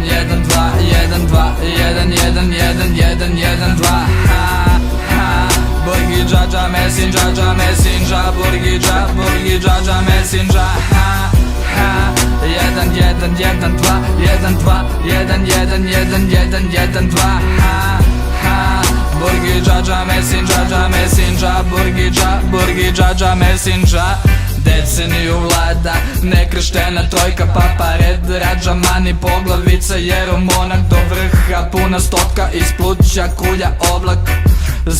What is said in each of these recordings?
1, 2, 1, 2, 1, 1, 1, 1, 1, 2. Burgi Jaja Messenger, Burgi Jaja Messenger. 1, 1, 1, 2, 1, 2, 1, 1, 1, 1, 1, 2. Burgi Jaja Messenger, Burgi Jaja Messenger. Deceniju vlada nekrštena trojka, papa red, rađa mani poglavica, jer monak do vrha, puna stotka, iz pluća kulja oblak.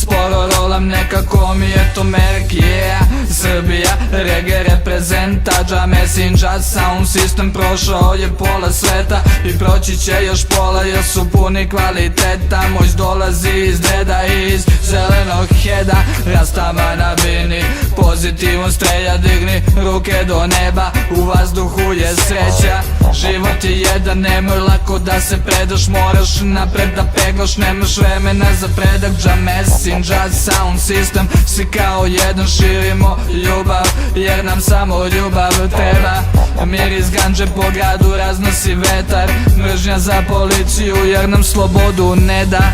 Sporo rolam, nekako mi je to merk, yeah. Srbija, reggae reprezenta, Jaja Messenger sound system. Prošao je pola sveta i proći će još pola, jer su puni kvaliteta. Moj dolazi iz deda, iz zelenog heda, rastava na bini, pozitivom streja, digni ruke do neba, u vazduhu je sreća. Život je jedan, nemoj lako da se predaš, moraš napred da peglaš, nemaš vremena za predak. Jaja Messenger sound system, svi kao jedan širimo ljubav, jer nam samo ljubav treba. Miris ganđe po gradu raznosi vetar, mržnja za policiju jer nam slobodu ne da.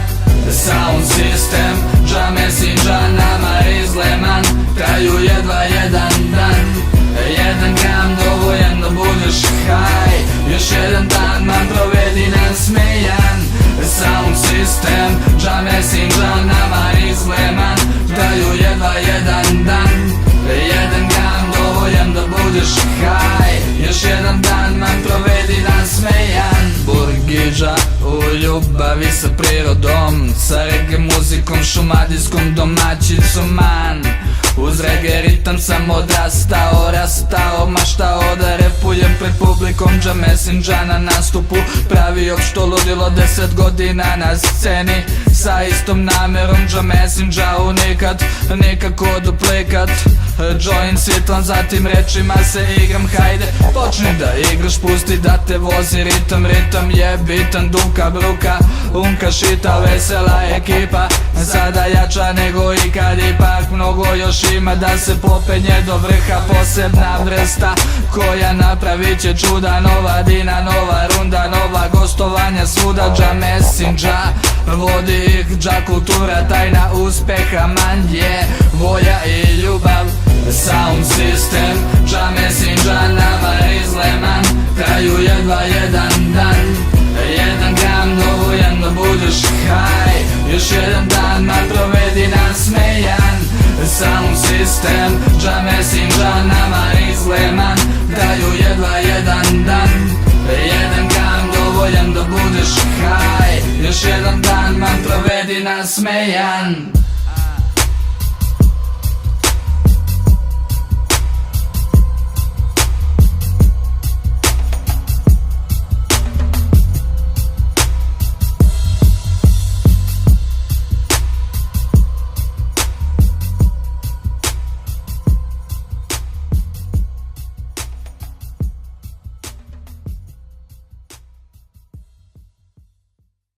Sound system, Jaja Messenger, nama izleman, traju jedva jedan dan. 1 gram dovoljan da budeš haj, još jedan dan man provedi nasmejan. Sound system, Jaja Messenger, nama izleman, traju jedva jedan dan. 1 gram dovoljan da budeš haj, još jedan dan man provedi nasmejan. Burgidža u ljubavi sa prirodom, sa reggae muzikom, šumadijskom domaćicom man. Uz reggae ritam sam odrastao, rastao, maštao da repujem pred publikom. Jaja Messenger na nastupu pravio što ludilo 10 godina na sceni, sa istom namerom. Jaja Messenger unikat, nikako duplikat. Joint sitlan, zatim rečima se igram, hajde počni da igraš, pusti da te vozi ritam. Ritam je bitan, dumka bruka, unka šita, vesela ekipa, sada jača nego ikad, ipak mnogo još ima da se popenje do vrha. Posebna vrsta koja napravit će čuda, nova dina, nova runda, nova gostovanja svuda. Jaja Messenger vodi ih, Jaja kultura, tajna uspeha man je volja i ljubav. Sound system, Jaja Messenger, nama izleman, traju jedva jedan dan. 1 gram dovoljan da budeš haj, još jedan dan man provedi nasmejan. Sound system, Jaja Messenger, nama izleman, traju jedva jedan dan. 1 gram dovoljan da budeš haj, još jedan dan man provedi nasmejan.